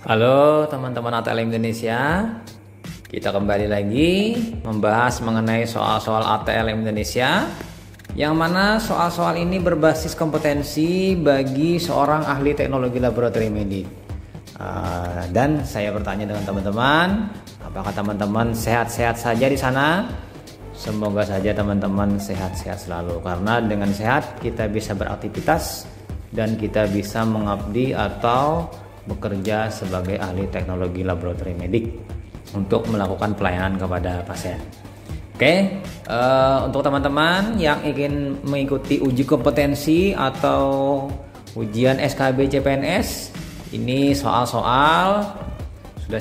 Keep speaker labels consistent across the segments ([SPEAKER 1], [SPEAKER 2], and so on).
[SPEAKER 1] Halo teman-teman ATL Indonesia, kita kembali lagi membahas mengenai soal-soal ATL Indonesia, yang mana soal-soal ini berbasis kompetensi bagi seorang ahli teknologi laboratorium medik. Dan saya bertanya dengan teman-teman, apakah teman-teman sehat-sehat saja di sana? Semoga saja teman-teman sehat-sehat selalu, karena dengan sehat kita bisa beraktivitas dan kita bisa mengabdi atau bekerja sebagai ahli teknologi laboratorium medik untuk melakukan pelayanan kepada pasien. Oke, untuk teman-teman yang ingin mengikuti uji kompetensi atau ujian SKB CPNS, ini soal-soal sudah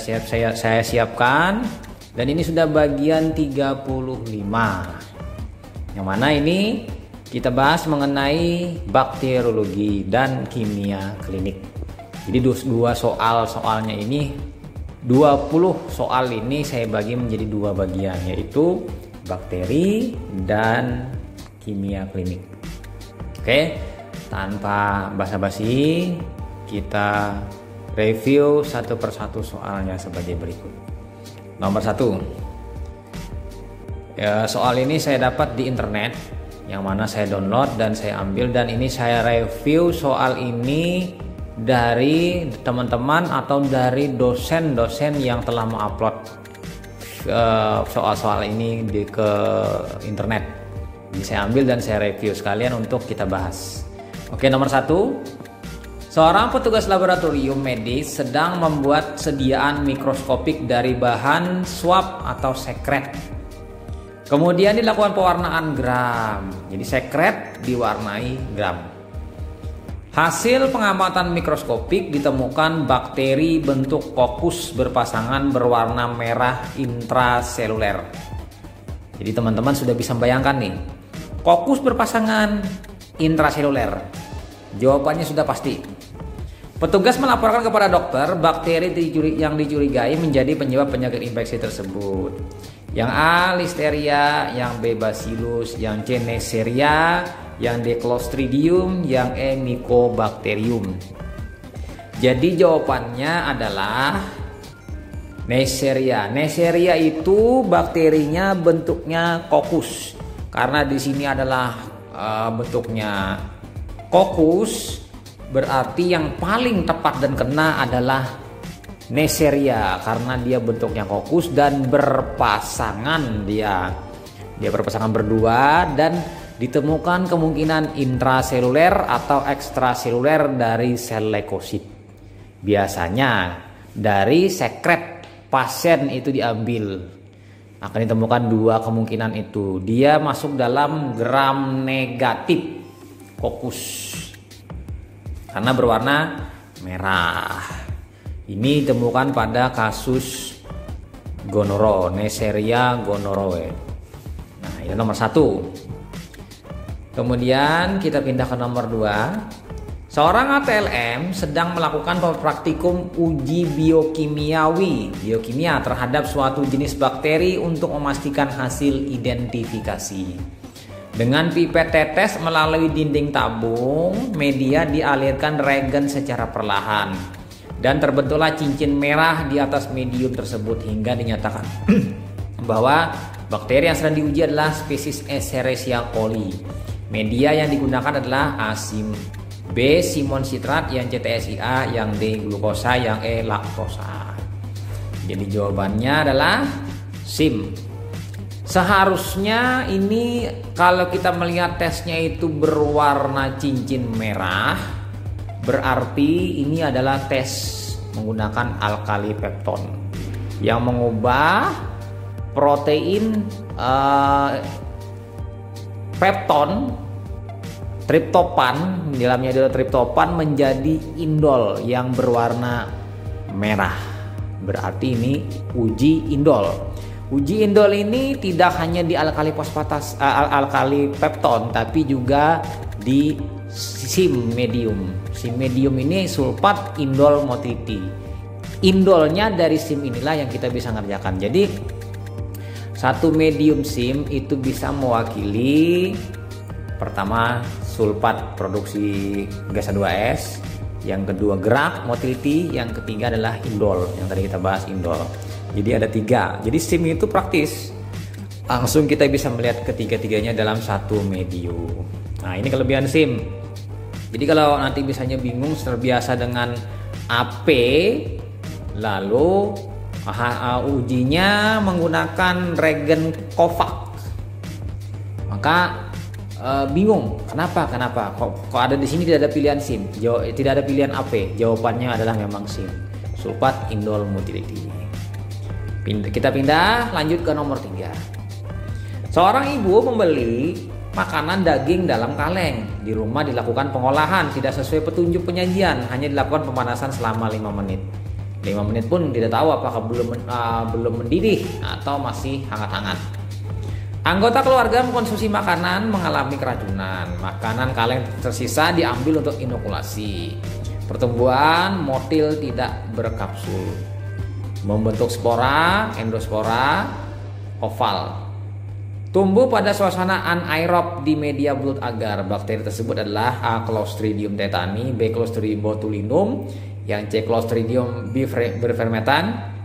[SPEAKER 1] saya siapkan, dan ini sudah bagian 35, yang mana ini kita bahas mengenai bakteriologi dan kimia klinik. Jadi dua soalnya ini, 20 soal ini saya bagi menjadi dua bagian, yaitu bakteri dan kimia klinik. Oke, tanpa basa-basi kita review satu persatu soalnya sebagai berikut. Nomor 1, soal ini saya dapat di internet, yang mana saya download dan saya ambil, dan ini saya review soal ini dari teman-teman atau dari dosen-dosen yang telah mengupload soal-soal ini ke internet. Jadi saya ambil dan saya review sekalian untuk kita bahas. Oke, nomor 1, seorang petugas laboratorium medis sedang membuat sediaan mikroskopik dari bahan swab atau sekret. Kemudian dilakukan pewarnaan gram. Jadi sekret diwarnai gram. Hasil pengamatan mikroskopik ditemukan bakteri bentuk kokus berpasangan berwarna merah intraseluler. Jadi teman-teman sudah bisa bayangkan nih, kokus berpasangan intraseluler. Jawabannya sudah pasti. Petugas melaporkan kepada dokter bakteri yang dicurigai menjadi penyebab penyakit infeksi tersebut. Yang A Listeria, yang B Bacillus, yang C Neisseria, yang D Clostridium, yang E Mycobacterium. Jadi jawabannya adalah Neisseria. Neisseria itu bakterinya bentuknya kokus. Karena di sini adalah bentuknya kokus, berarti yang paling tepat dan kena adalah Neisseria, karena dia bentuknya kokus dan berpasangan, dia berpasangan berdua, dan ditemukan kemungkinan intraseluler atau ekstraseluler dari sel leukosit. Biasanya dari sekret pasien itu diambil, akan ditemukan dua kemungkinan itu. Dia masuk dalam gram negatif kokus karena berwarna merah. Ini ditemukan pada kasus gonoro, Neisseria gonorrhoeae. Nah, itu nomor 1. Kemudian kita pindah ke nomor 2. Seorang ATLM sedang melakukan praktikum uji biokimia terhadap suatu jenis bakteri untuk memastikan hasil identifikasi. Dengan pipet tetes melalui dinding tabung, media dialirkan regen secara perlahan, dan terbentuklah cincin merah di atas medium tersebut hingga dinyatakan bahwa bakteri yang sedang diuji adalah spesies Escherichia coli. Media yang digunakan adalah asim B simon citrat, yang C TSIA, yang D glukosa, yang E laktosa. Jadi jawabannya adalah SIM. Seharusnya ini kalau kita melihat tesnya itu berwarna cincin merah, berarti ini adalah tes menggunakan alkali pepton yang mengubah protein pepton triptopan, di dalamnya adalah triptopan, menjadi indol yang berwarna merah. Berarti ini uji indol. Uji indol ini tidak hanya di alkali alkali pepton, tapi juga di SIM medium. SIM medium ini sulfat indol motility. Indolnya dari SIM inilah yang kita bisa ngerjakan. Jadi satu medium SIM itu bisa mewakili pertama sulfat produksi gas H2S, yang kedua gerak motility, yang ketiga adalah indol yang tadi kita bahas indol. Jadi ada 3. Jadi SIM itu praktis, langsung kita bisa melihat ketiga-tiganya dalam satu medium. Nah, ini kelebihan SIM. Jadi kalau nanti misalnya bingung terbiasa dengan AP, lalu ujinya menggunakan regen Kovac, maka bingung kenapa kok ada di sini tidak ada pilihan SIM, tidak ada pilihan AP. Jawabannya adalah memang SIM, sulfat indol motility. Kita pindah lanjut ke nomor 3. Seorang ibu membeli makanan daging dalam kaleng. Di rumah dilakukan pengolahan tidak sesuai petunjuk penyajian, hanya dilakukan pemanasan selama 5 menit. 5 menit pun tidak tahu apakah belum mendidih atau masih hangat-hangat. Anggota keluarga mengkonsumsi makanan mengalami keracunan. Makanan kaleng tersisa diambil untuk inokulasi. Pertumbuhan motil tidak berkapsul, membentuk spora, endospora oval. Tumbuh pada suasana anaerob di media belut agar. Bakteri tersebut adalah A. Clostridium tetani, B. Clostridium botulinum, yang C. Clostridium bifermentan,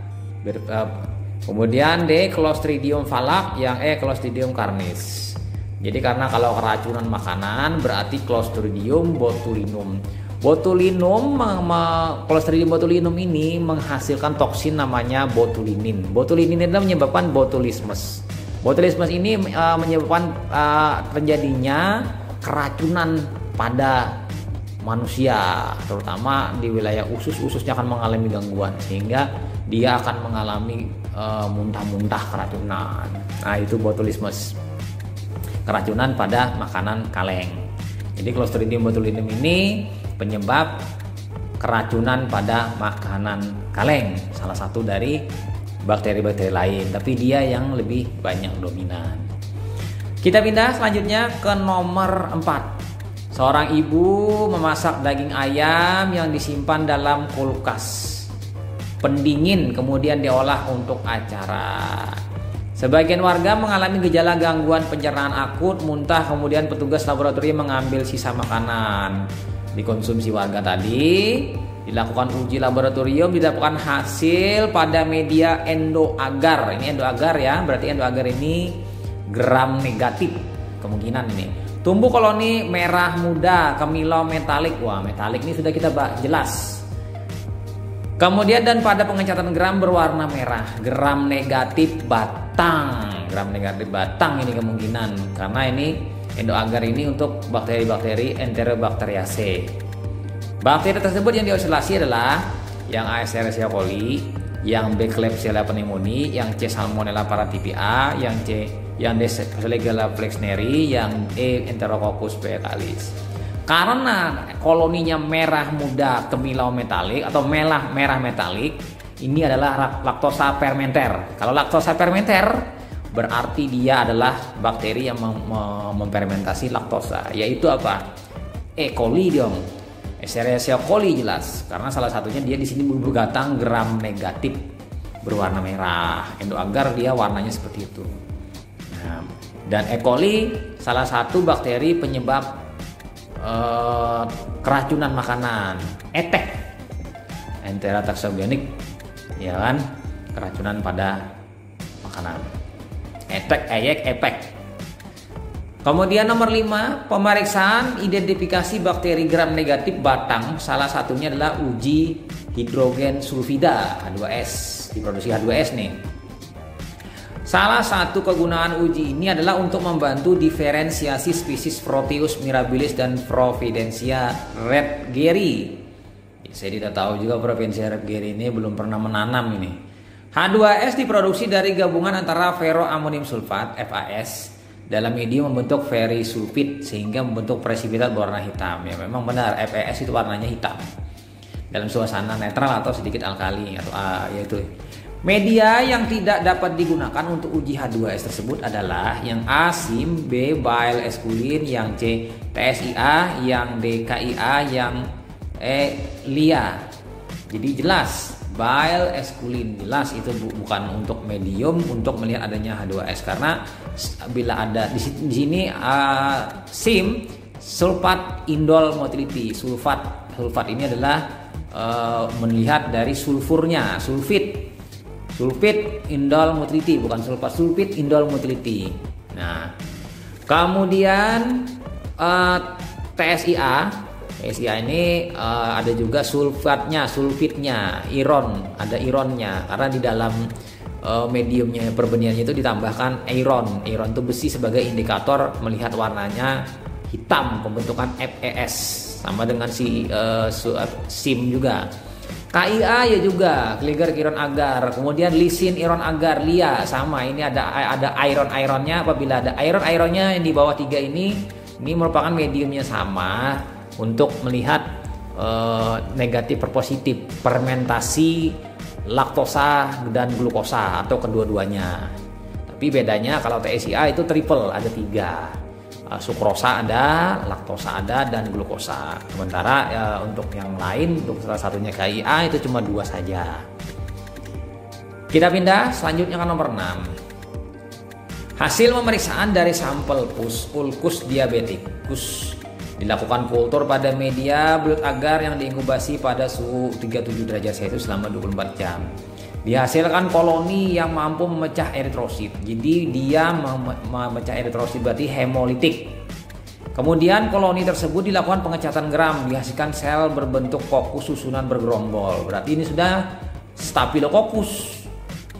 [SPEAKER 1] kemudian D. Clostridium falak, yang E. Clostridium carnis. Jadi karena kalau keracunan makanan berarti Clostridium botulinum. Clostridium botulinum ini menghasilkan toksin namanya botulinin. Botulinin itu menyebabkan botulismus. Botulismus ini menyebabkan terjadinya keracunan pada manusia, terutama di wilayah ususnya akan mengalami gangguan sehingga dia akan mengalami muntah-muntah keracunan. Nah, itu botulismus, keracunan pada makanan kaleng. Jadi Clostridium botulinum ini penyebab keracunan pada makanan kaleng, salah satu dari bakteri-bakteri lain, tapi dia yang lebih banyak dominan. Kita pindah selanjutnya ke nomor 4. Seorang ibu memasak daging ayam yang disimpan dalam kulkas pendingin kemudian diolah untuk acara. Sebagian warga mengalami gejala gangguan pencernaan akut, muntah, kemudian petugas laboratorium mengambil sisa makanan dikonsumsi warga tadi. Dilakukan uji laboratorium, didapatkan hasil pada media endoagar. Ini endoagar ya, berarti endoagar ini gram negatif kemungkinan ini. Tumbuh koloni merah muda, kemilau metalik. Wah, metalik ini sudah kita jelas. Kemudian dan pada pengecatan gram berwarna merah, gram negatif batang. Gram negatif batang ini kemungkinan karena ini endoagar ini untuk bakteri-bakteri Enterobacteriaceae. Bakteri tersebut yang diosilasi adalah yang A. Escherichia coli, yang B. Klebsiella pneumoniae, yang C. Salmonella paratyphi, yang D. Shigella flexneri, yang E. Enterococcus faecalis. Karena koloninya merah muda kemilau metalik atau merah metalik, ini adalah laktosa fermenter. Kalau laktosa fermenter berarti dia adalah bakteri yang memfermentasi laktosa, yaitu apa? E. coli dong. Escherichia coli jelas, karena salah satunya dia di sini bergatang gram negatif berwarna merah. Endoagar dia warnanya seperti itu. Nah, dan E. coli salah satu bakteri penyebab keracunan makanan. ETEC, enterotoxogenik, ya kan, keracunan pada makanan. ETEC, EYEC, EPEC. Kemudian nomor 5, pemeriksaan identifikasi bakteri gram negatif batang. Salah satunya adalah uji hidrogen sulfida H2S, diproduksi H2S nih. Salah satu kegunaan uji ini adalah untuk membantu diferensiasi spesies Proteus mirabilis dan Providentia redgeri. Saya tidak tahu juga Providentia redgeri ini, belum pernah menanam ini. H2S diproduksi dari gabungan antara ferroamonium sulfat FAS dalam medium membentuk ferrisulfid sehingga membentuk presipitat berwarna hitam. Ya memang benar, FAS itu warnanya hitam dalam suasana netral atau sedikit alkali atau yaitu. Media yang tidak dapat digunakan untuk uji H2S tersebut adalah yang A. SIM, B. bile esculin, yang C. TSIA, yang D. KIA, yang E. LIA. Jadi jelas bile esculin jelas itu bukan untuk medium untuk melihat adanya H2S, karena bila ada di sini SIM sulfat indol motility, sulfat Sulfat ini adalah melihat dari sulfurnya, sulfit indol motility, bukan sulfat, sulfit indol motility. Nah, kemudian TSIA ini ada juga sulfitnya, iron, ada ironnya, karena di dalam mediumnya perbenihannya itu ditambahkan iron itu besi sebagai indikator melihat warnanya hitam, pembentukan FeS, sama dengan SIM juga. KIA ya juga, Kliger iron agar, kemudian lisin iron agar, Lia sama, ini ada ironnya. Apabila ada ironnya yang di bawah 3 ini merupakan mediumnya sama untuk melihat negatif per positif, fermentasi laktosa dan glukosa atau kedua-duanya. Tapi bedanya kalau TSIA itu triple, ada 3, sukrosa ada, laktosa ada, dan glukosa. Sementara untuk yang lain, untuk salah satunya KIA itu cuma 2 saja. Kita pindah selanjutnya ke nomor 6. Hasil pemeriksaan dari sampel pus ulcus diabeticus dilakukan kultur pada media blood agar yang diinkubasi pada suhu 37 derajat Celcius selama 24 jam. Dihasilkan koloni yang mampu memecah eritrosit. Jadi dia memecah eritrosit berarti hemolitik. Kemudian koloni tersebut dilakukan pengecatan gram, dihasilkan sel berbentuk kokus susunan bergerombol. Berarti ini sudah Staphylococcus.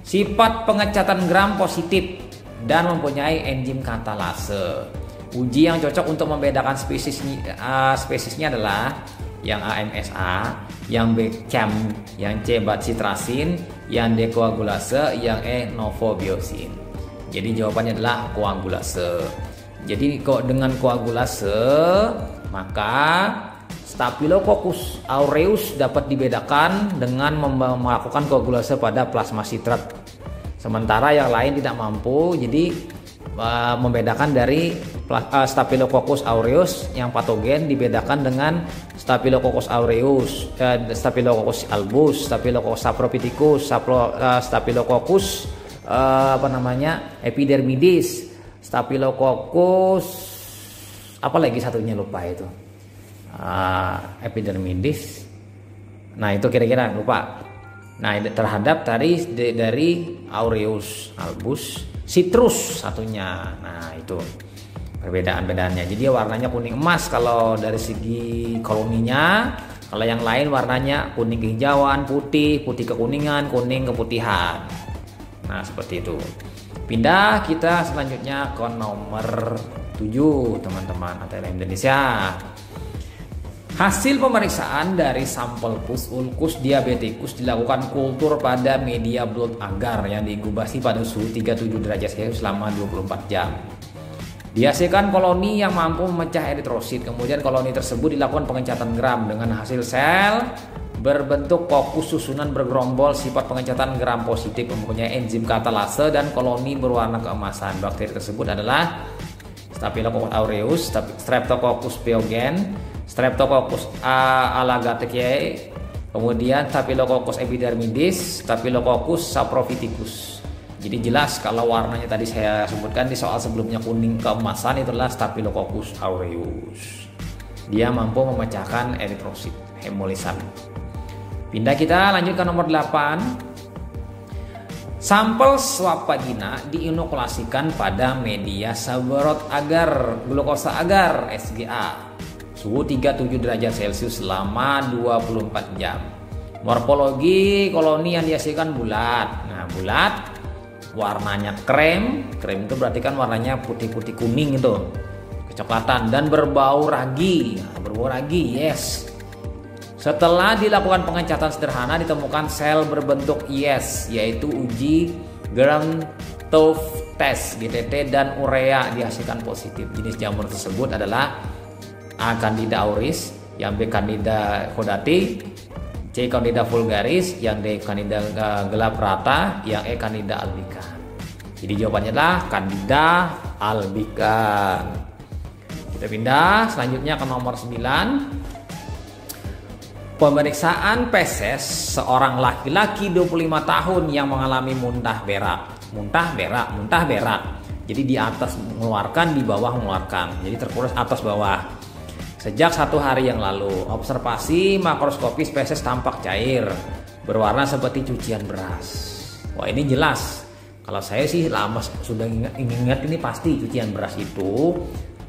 [SPEAKER 1] Sifat pengecatan gram positif dan mempunyai enzim katalase. Uji yang cocok untuk membedakan spesiesnya adalah yang AMSA, yang BCAM, yang C bacitrasin, yang D koagulase, yang E novobiosin. Jadi jawabannya adalah koagulase. Jadi dengan koagulase maka Staphylococcus aureus dapat dibedakan dengan melakukan koagulase pada plasma sitrat. Sementara yang lain tidak mampu, jadi membedakan dari Staphylococcus aureus yang patogen dibedakan dengan Staphylococcus aureus, Staphylococcus albus, Staphylococcus saprophyticus, Staphylococcus epidermidis, Staphylococcus apa lagi satunya lupa itu, epidermidis. Nah itu kira-kira lupa. Nah terhadap dari aureus albus, citrus satunya. Nah itu perbedaan-bedaannya. Jadi warnanya kuning emas kalau dari segi koloninya. Kalau yang lain warnanya kuning kehijauan, putih kekuningan, kuning keputihan. Nah seperti itu. Pindah kita selanjutnya ke nomor 7 teman-teman ATM Indonesia. Hasil pemeriksaan dari sampel pus ulcus diabeticus dilakukan kultur pada media blood agar yang diinkubasi pada suhu 37 derajat Celcius selama 24 jam. Dihasilkan koloni yang mampu memecah eritrosit. Kemudian koloni tersebut dilakukan pengecatan gram dengan hasil sel berbentuk kokus susunan bergerombol. Sifat pengecatan gram positif, mempunyai enzim katalase dan koloni berwarna keemasan. Bakteri tersebut adalah Staphylococcus aureus, Streptococcus pyogen, Streptococcus alagalaceae, kemudian Staphylococcus epidermidis, Staphylococcus saprophyticus. Jadi jelas kalau warnanya tadi saya sebutkan di soal sebelumnya kuning keemasan, itulah Staphylococcus aureus. Dia mampu memecahkan eritrosit, hemolisan. Pindah kita lanjut ke nomor 8. Sampel swab vagina diinokulasikan pada media sabarot agar, glukosa agar SGA, suhu 37 derajat Celcius selama 24 jam. Morfologi koloni yang dihasilkan bulat. Nah, bulat, warnanya krem itu berarti kan warnanya putih-putih kuning itu, kecoklatan, dan berbau ragi. Nah, berbau ragi, yes. Setelah dilakukan pengecatan sederhana ditemukan sel berbentuk yes, yaitu uji Grantov test GTT dan urea dihasilkan positif. Jenis jamur tersebut adalah A. Candida auris, yang B. Candida caudati, C. Candida vulgaris, yang D. Candida glabrata, yang E. Candida albicans. Jadi jawabannya adalah Candida albicans. Kita pindah selanjutnya ke nomor 9. Pemeriksaan feses seorang laki-laki 25 tahun yang mengalami muntah berak. Jadi di atas mengeluarkan, di bawah mengeluarkan. Jadi terkuras atas bawah. Sejak 1 hari yang lalu, observasi makroskopis spesies tampak cair, berwarna seperti cucian beras. Wah, ini jelas. Kalau saya sih lama sudah ingat ini pasti cucian beras itu.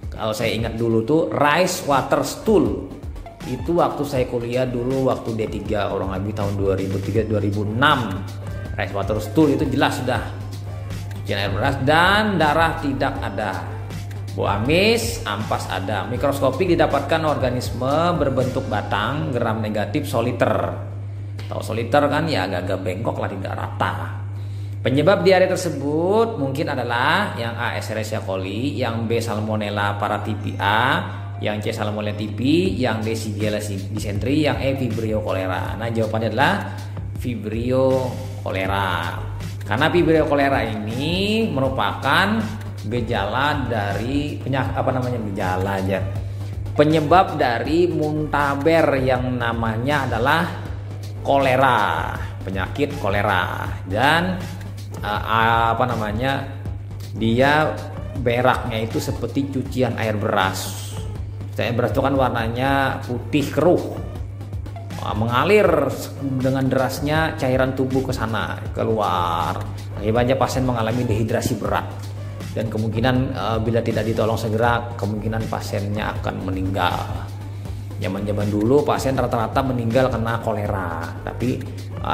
[SPEAKER 1] Kalau saya ingat dulu tuh rice water stool. Itu waktu saya kuliah dulu waktu D3 orang lebih tahun 2003-2006. Rice water stool itu jelas sudah cucian air beras dan darah tidak ada. Bau amis, ampas ada. Mikroskopik didapatkan organisme berbentuk batang, geram negatif, soliter. Tahu soliter kan ya, agak-agak bengkok lah, tidak rata. Penyebab diare tersebut mungkin adalah yang A. Escherichia coli, yang B. Salmonella paratyphi-A, yang C. Salmonella typhi, yang D. Shigella dysentery, yang E. Vibrio cholera. Nah, jawabannya adalah Vibrio cholera. Karena Vibrio cholera ini merupakan gejala dari penyebab dari muntaber yang namanya adalah kolera, penyakit kolera. Dan dia beraknya itu seperti cucian air beras. Air beras itu kan warnanya putih keruh, mengalir dengan derasnya cairan tubuh ke sana keluar. Akibatnya pasien mengalami dehidrasi berat. Dan kemungkinan bila tidak ditolong segera, kemungkinan pasiennya akan meninggal. Zaman-zaman dulu pasien rata-rata meninggal karena kolera. Tapi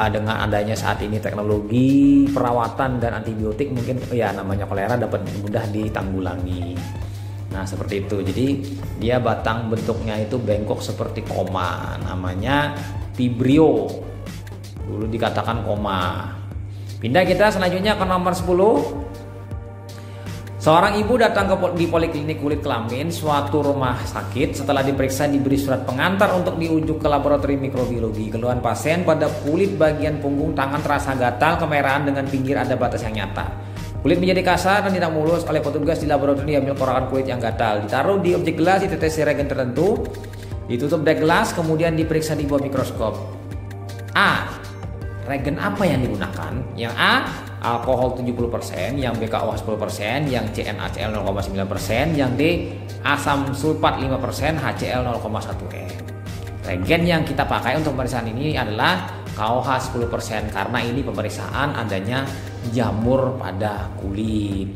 [SPEAKER 1] dengan adanya saat ini teknologi perawatan dan antibiotik, mungkin ya namanya kolera dapat mudah ditanggulangi. Nah, seperti itu. Jadi dia batang bentuknya itu bengkok seperti koma. Namanya vibrio. Dulu dikatakan koma. Pindah kita selanjutnya ke nomor 10. Seorang ibu datang di poliklinik kulit kelamin suatu rumah sakit. Setelah diperiksa diberi surat pengantar untuk diujuk ke laboratorium mikrobiologi. Keluhan pasien pada kulit bagian punggung tangan terasa gatal, kemerahan dengan pinggir ada batas yang nyata. Kulit menjadi kasar dan tidak mulus. Oleh petugas di laboratorium diambil korakan kulit yang gatal, ditaruh di objek gelas, ditetesi reagen tertentu, ditutup dek gelas, kemudian diperiksa di bawah mikroskop. A. Reagen apa yang digunakan? Yang A, alkohol 70%, yang B, KOH 10%, yang C, NaCl 0,9%, yang D, asam sulfat 5%, HCl 0,1 n. Reagen yang kita pakai untuk pemeriksaan ini adalah KOH 10% karena ini pemeriksaan adanya jamur pada kulit.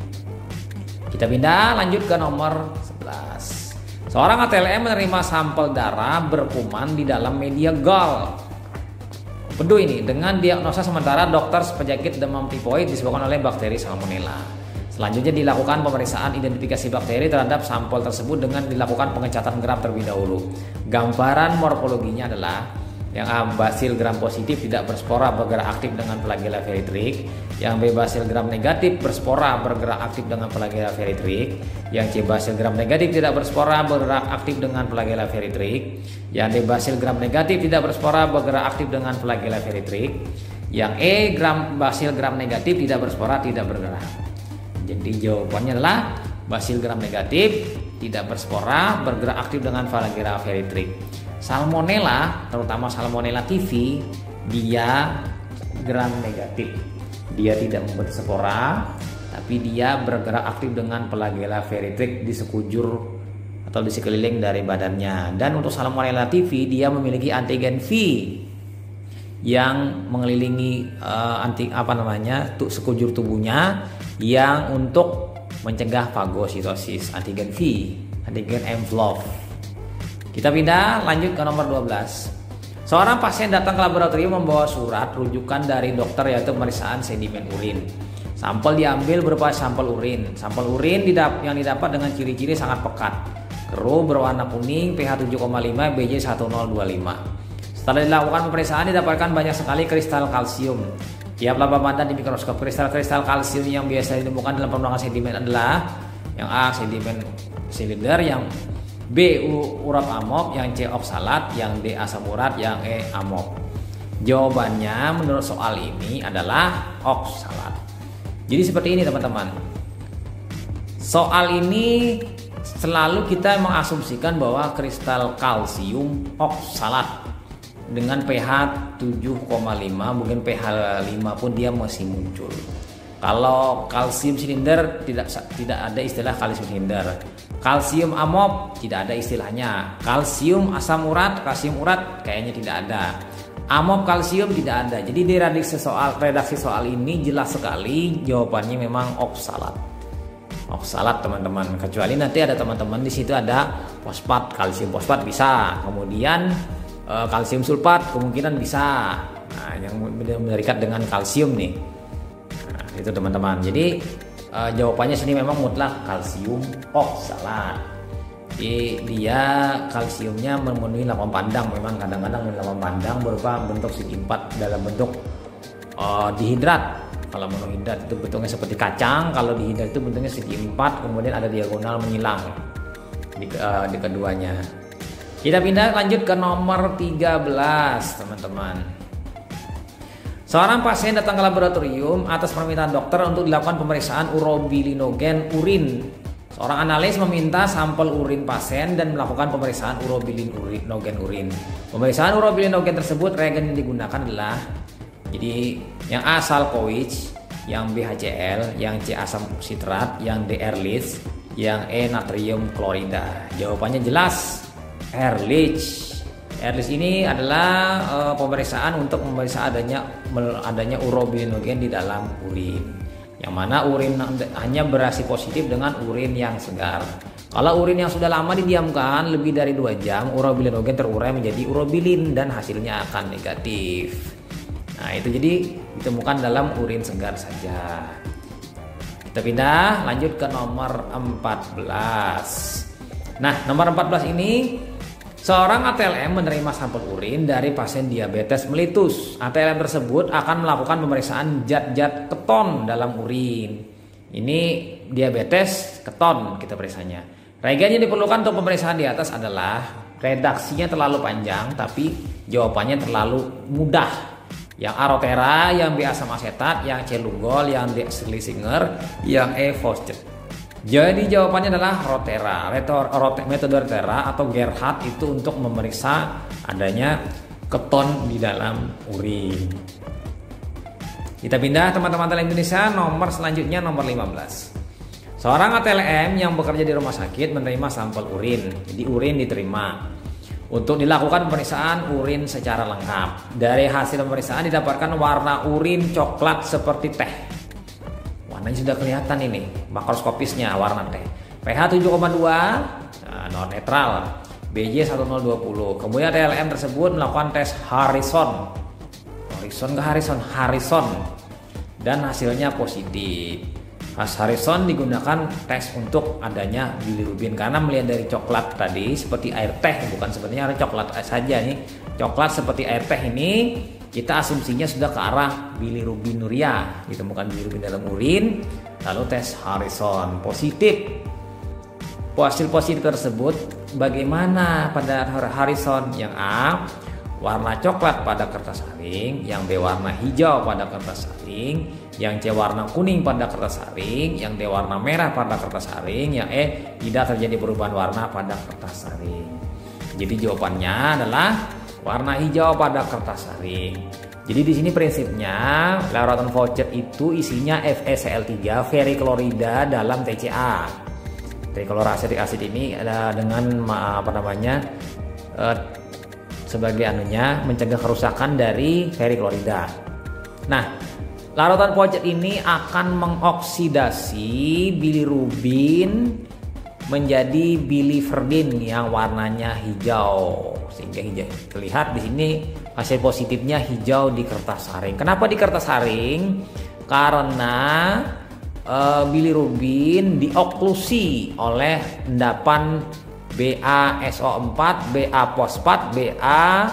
[SPEAKER 1] Kita pindah lanjut ke nomor 11. Seorang ATLM menerima sampel darah berkuman di dalam media gall. Pedu ini dengan diagnosa sementara dokter penyakit demam tifoid disebabkan oleh bakteri Salmonella. Selanjutnya dilakukan pemeriksaan identifikasi bakteri terhadap sampel tersebut dengan dilakukan pengecatan gram terlebih dahulu. Gambaran morfologinya adalah yang A, basil gram positif tidak berspora bergerak aktif dengan Flagella feritrik. Yang B, basil gram negatif berspora bergerak aktif dengan Flagella feritrik. Yang C, basil gram negatif tidak berspora bergerak aktif dengan Flagella feritrik. Yang D, basil gram negatif tidak berspora bergerak aktif dengan Flagella feritrik. Yang E, basil gram negatif tidak berspora tidak bergerak. Jadi jawabannya adalah basil gram negatif tidak berspora bergerak aktif dengan Flagella feritrik. Salmonella, terutama Salmonella typhi, dia gram negatif. Dia tidak membuat spora, tapi dia bergerak aktif dengan Flagella feritrik di sekujur atau di sekeliling dari badannya. Dan untuk Salmonella typhi, dia memiliki antigen V yang mengelilingi sekujur tubuhnya yang untuk mencegah fagositosis. Antigen V, antigen mVLOV. Kita pindah lanjut ke nomor 12. Seorang pasien datang ke laboratorium membawa surat rujukan dari dokter yaitu pemeriksaan sedimen urin. Sampel diambil berupa sampel urin. Sampel urin yang didapat dengan ciri-ciri sangat pekat, keruh, berwarna kuning, pH 7,5, BJ 1025. Setelah dilakukan pemeriksaan didapatkan banyak sekali kristal kalsium. Tiap laba pandang di mikroskop. Kristal-kristal kalsium yang biasa ditemukan dalam permukaan sedimen adalah yang A, sedimen silinder, yang B, urat amop, yang C, oksalat, yang D, asam urat, yang E, amop. Jawabannya menurut soal ini adalah oksalat. Jadi seperti ini teman-teman. Soal ini selalu kita mengasumsikan bahwa kristal kalsium oksalat dengan pH 7,5, mungkin pH 5 pun dia masih muncul. Kalau kalsium silinder tidak ada istilah kalsium silinder. Kalsium amop tidak ada istilahnya. Kalsium asam urat, kalsium urat kayaknya tidak ada. Amop kalsium tidak ada. Jadi di redaksi soal ini jelas sekali jawabannya memang oksalat. Oksalat teman-teman. Kecuali nanti ada teman-teman di situ ada fosfat, kalsium fosfat bisa. Kemudian kalsium sulfat kemungkinan bisa. Nah, yang berikat dengan kalsium nih. Nah, itu teman-teman. Jadi jawabannya sini memang mutlak kalsium oksalat. Jadi dia kalsiumnya memenuhi lambang pandang, memang kadang-kadang lambang pandang berupa bentuk segi empat dalam bentuk dihidrat. Kalau monohidrat itu bentuknya seperti kacang, kalau dihidrat itu bentuknya segi empat, kemudian ada diagonal menyilang di keduanya. Kita pindah lanjut ke nomor 13 teman-teman. Seorang pasien datang ke laboratorium atas permintaan dokter untuk dilakukan pemeriksaan urobilinogen urin. Seorang analis meminta sampel urin pasien dan melakukan pemeriksaan urobilinogen urin. Pemeriksaan urobilinogen tersebut reagen yang digunakan adalah jadi yang A Salkowicz, yang B HCl, yang C asam sitrat, yang D Ehrlich, yang E natrium klorida. Jawabannya jelas Ehrlich. Ehrlich ini adalah pemeriksaan untuk memeriksa adanya urobilinogen di dalam urin. Yang mana urin hanya bereaksi positif dengan urin yang segar. Kalau urin yang sudah lama didiamkan lebih dari 2 jam, urobilinogen terurai menjadi urobilin dan hasilnya akan negatif. Nah, itu jadi ditemukan dalam urin segar saja. Kita pindah lanjut ke nomor 14. Nah, nomor 14 ini seorang ATLM menerima sampel urin dari pasien diabetes melitus. ATLM tersebut akan melakukan pemeriksaan zat-zat keton dalam urin. Ini diabetes keton kita periksanya. Reagen yang diperlukan untuk pemeriksaan di atas adalah, redaksinya terlalu panjang tapi jawabannya terlalu mudah. Yang A Rotera, yang B asam asetat, yang C Lugol, yang D Schlesinger, yang E Faucet. Jadi jawabannya adalah Rotera. Metode Rotera atau Gerhardt itu untuk memeriksa adanya keton di dalam urin. Kita pindah teman-teman ATLM Indonesia, nomor selanjutnya nomor 15. Seorang ATLM yang bekerja di rumah sakit menerima sampel urin. Jadi urin diterima untuk dilakukan pemeriksaan urin secara lengkap. Dari hasil pemeriksaan didapatkan warna urin coklat seperti teh. Warnanya sudah kelihatan ini, makroskopisnya warna teh. pH 7,2, non netral. BJ 1020. Kemudian ATLM tersebut melakukan tes Harrison. Harrison. Dan hasilnya positif. Harrison digunakan tes untuk adanya bilirubin karena melihat dari coklat tadi seperti air teh, bukan sebenarnya coklat saja nih. Coklat seperti air teh ini kita asumsinya sudah ke arah bilirubinuria, ditemukan bilirubin dalam urin, lalu tes Harrison positif. Hasil positif tersebut bagaimana pada Harrison? Yang A warna coklat pada kertas saring, yang B warna hijau pada kertas saring, yang C warna kuning pada kertas saring, yang D warna merah pada kertas saring, yang E tidak terjadi perubahan warna pada kertas saring. Jadi jawabannya adalah warna hijau pada kertas saring. Jadi di sini prinsipnya larutan Faucet itu isinya FeCl3 ferriklorida dalam TCA. Trichloroacetic acid ini ada dengan sebagai mencegah kerusakan dari ferriklorida. Nah, larutan Faucet ini akan mengoksidasi bilirubin menjadi biliverdin yang warnanya hijau, sehingga hijau terlihat di sini hasil positifnya hijau di kertas saring. Kenapa di kertas saring? Karena bilirubin dioklusi oleh endapan BaSO4, Ba fosfat, Ba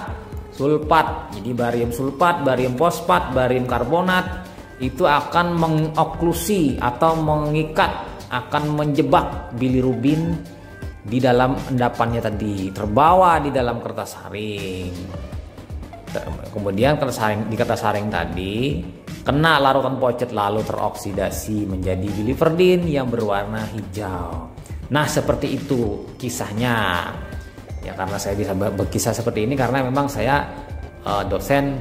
[SPEAKER 1] sulfat. Jadi barium sulfat, barium fosfat, barium karbonat itu akan mengoklusi atau mengikat, akan menjebak bilirubin di dalam endapannya tadi, terbawa di dalam kertas saring. Kemudian di kertas saring tadi kena larutan Faucet lalu teroksidasi menjadi biliverdin yang berwarna hijau. Nah, seperti itu kisahnya. Ya, karena saya bisa berkisah seperti ini karena memang saya dosen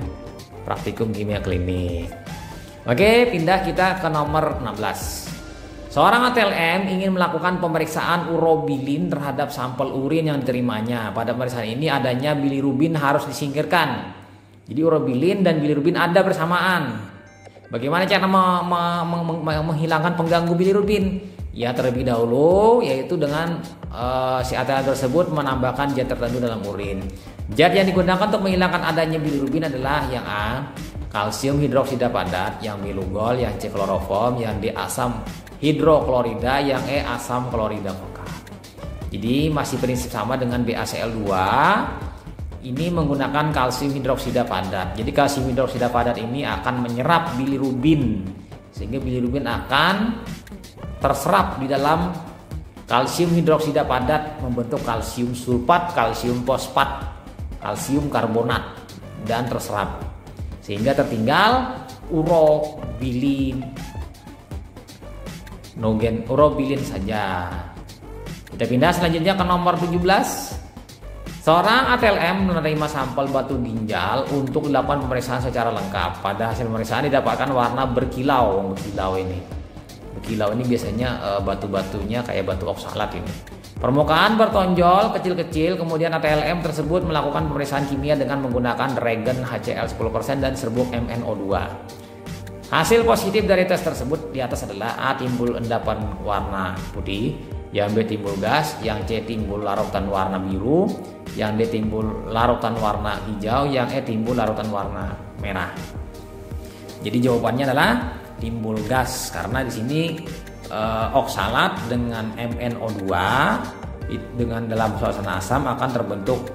[SPEAKER 1] praktikum kimia klinik. Oke, pindah kita ke nomor 16. Seorang ATLM ingin melakukan pemeriksaan urobilin terhadap sampel urin yang diterimanya. Pada pemeriksaan ini adanya bilirubin harus disingkirkan. Jadi urobilin dan bilirubin ada bersamaan. Bagaimana cara menghilangkan pengganggu bilirubin? Ya, terlebih dahulu yaitu dengan si ATLM tersebut menambahkan zat tertentu dalam urin. Zat yang digunakan untuk menghilangkan adanya bilirubin adalah yang A, kalsium hidroksida padat, yang B lugol, yang C kloroform, yang D asam hidroklorida, yang E asam klorida vokal. Jadi masih prinsip sama dengan BaCl2. Ini menggunakan kalsium hidroksida padat. Jadi kalsium hidroksida padat ini akan menyerap bilirubin, sehingga bilirubin akan terserap di dalam kalsium hidroksida padat membentuk kalsium sulfat, kalsium fosfat, kalsium karbonat, dan terserap, sehingga tertinggal urobilin saja. Kita pindah selanjutnya ke nomor 17. Seorang ATLM menerima sampel batu ginjal untuk dilakukan pemeriksaan secara lengkap. Pada hasil pemeriksaan didapatkan warna berkilau. Berkilau ini biasanya batu-batunya kayak batu oksalat ini. Permukaan bertonjol kecil-kecil. Kemudian ATLM tersebut melakukan pemeriksaan kimia dengan menggunakan reagen HCl 10% dan serbuk MnO2. Hasil positif dari tes tersebut di atas adalah A. Timbul endapan warna putih, yang B. Timbul gas, yang C. Timbul larutan warna biru, yang D. Timbul larutan warna hijau, yang E. Timbul larutan warna merah. Jadi jawabannya adalah timbul gas, karena di sini oksalat dengan MnO2 dengan dalam suasana asam akan terbentuk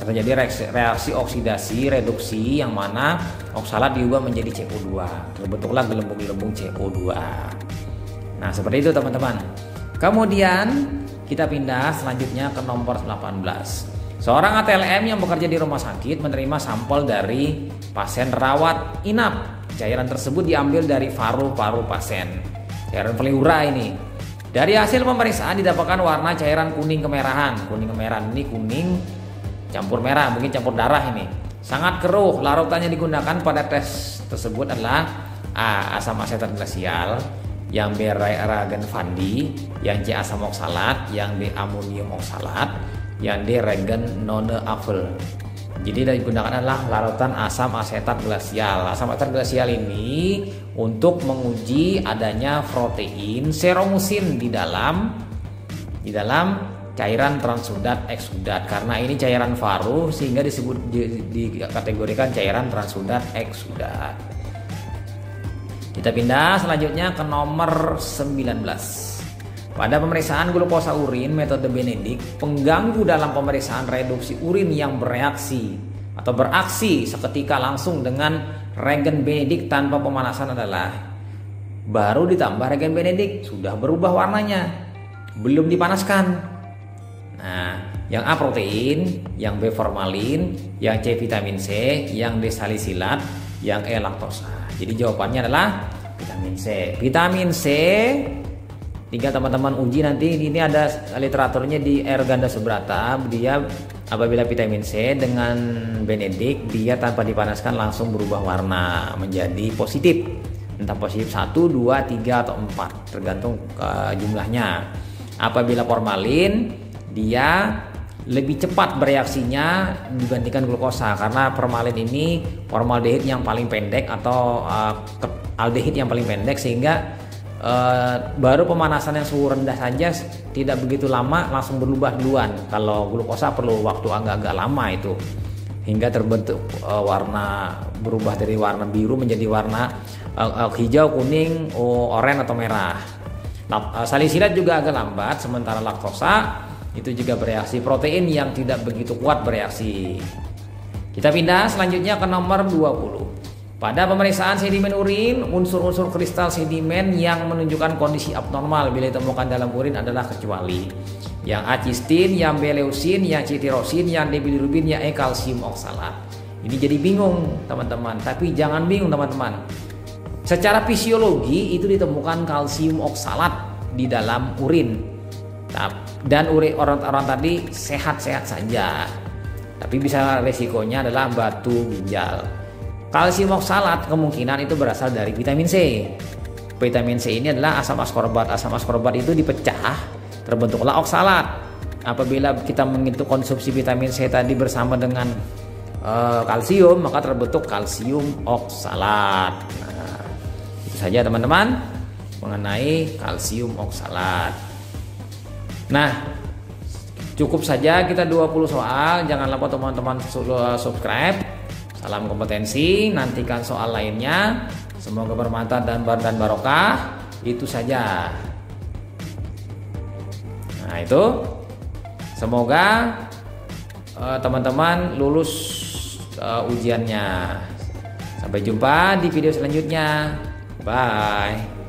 [SPEAKER 1] terjadi reaksi oksidasi reduksi, yang mana oksalat diubah menjadi CO2, terbentuklah gelembung-gelembung CO2. Nah, seperti itu teman-teman. Kemudian kita pindah selanjutnya ke nomor 18. Seorang ATLM yang bekerja di rumah sakit menerima sampel dari pasien rawat inap. Cairan tersebut diambil dari paru-paru pasien, cairan pleura ini. Dari hasil pemeriksaan didapatkan warna cairan kuning kemerahan. Kuning kemerahan ini kuning campur merah, mungkin campur darah ini. Sangat keruh. Larutan yang digunakan pada tes tersebut adalah A. Asam asetat glasial, yang B. reagen Van Die, yang C. asam oksalat, yang D. amonium oksalat, yang D. reagen Nonne-Havel. Jadi yang digunakan adalah larutan asam asetat glasial. Asam asetat glasial ini untuk menguji adanya protein seromusin di dalam cairan transudat eksudat. Karena ini cairan varu sehingga dikategorikan cairan transudat eksudat. Kita pindah selanjutnya ke nomor 19. Pada pemeriksaan glukosa urin metode Benedict, pengganggu dalam pemeriksaan reduksi urin yang beraksi seketika langsung dengan reagen Benedict tanpa pemanasan adalah baru ditambah reagen Benedict sudah berubah warnanya, belum dipanaskan. Nah, yang A protein, yang B formalin, yang C vitamin C, yang D salisilat, yang E laktosa. Jadi jawabannya adalah vitamin C. Vitamin C tinggal teman-teman uji nanti, ini ada literaturnya di R. Ganda Subrata. Dia apabila vitamin C dengan Benedict, dia tanpa dipanaskan langsung berubah warna menjadi positif. Entah positif 1, 2, 3 atau 4 tergantung jumlahnya. Apabila formalin, dia lebih cepat bereaksinya dibandingkan glukosa, karena formalin ini formaldehid yang paling pendek atau aldehid yang paling pendek, sehingga baru pemanasan yang suhu rendah saja tidak begitu lama langsung berubah duluan. Kalau glukosa perlu waktu agak-agak lama itu hingga terbentuk warna, berubah dari warna biru menjadi warna hijau, kuning, oranye atau merah. Salisilat juga agak lambat, sementara laktosa itu juga bereaksi protein yang tidak begitu kuat bereaksi. Kita pindah selanjutnya ke nomor 20. Pada pemeriksaan sedimen urin, unsur-unsur kristal sedimen yang menunjukkan kondisi abnormal bila ditemukan dalam urin adalah kecuali yang A cistin, yang B leusin, yang C tirosin, yang D bilirubin, yang E kalsium oksalat. Ini jadi bingung teman-teman, tapi jangan bingung teman-teman. Secara fisiologi itu ditemukan kalsium oksalat di dalam urin, dan urin orang tadi sehat-sehat saja, tapi bisa resikonya adalah batu ginjal. Kalsium oksalat kemungkinan itu berasal dari vitamin C. Vitamin C ini adalah asam askorbat. Asam askorbat itu dipecah, terbentuklah oksalat. Apabila kita menghitung konsumsi vitamin C tadi bersama dengan kalsium, maka terbentuk kalsium oksalat. Nah, itu saja teman-teman mengenai kalsium oksalat. Nah, cukup saja kita 20 soal. Jangan lupa teman-teman subscribe. Salam kompetensi, nantikan soal lainnya. Semoga bermanfaat dan barokah. Itu saja. Nah, itu semoga teman-teman lulus ujiannya. Sampai jumpa di video selanjutnya. Bye.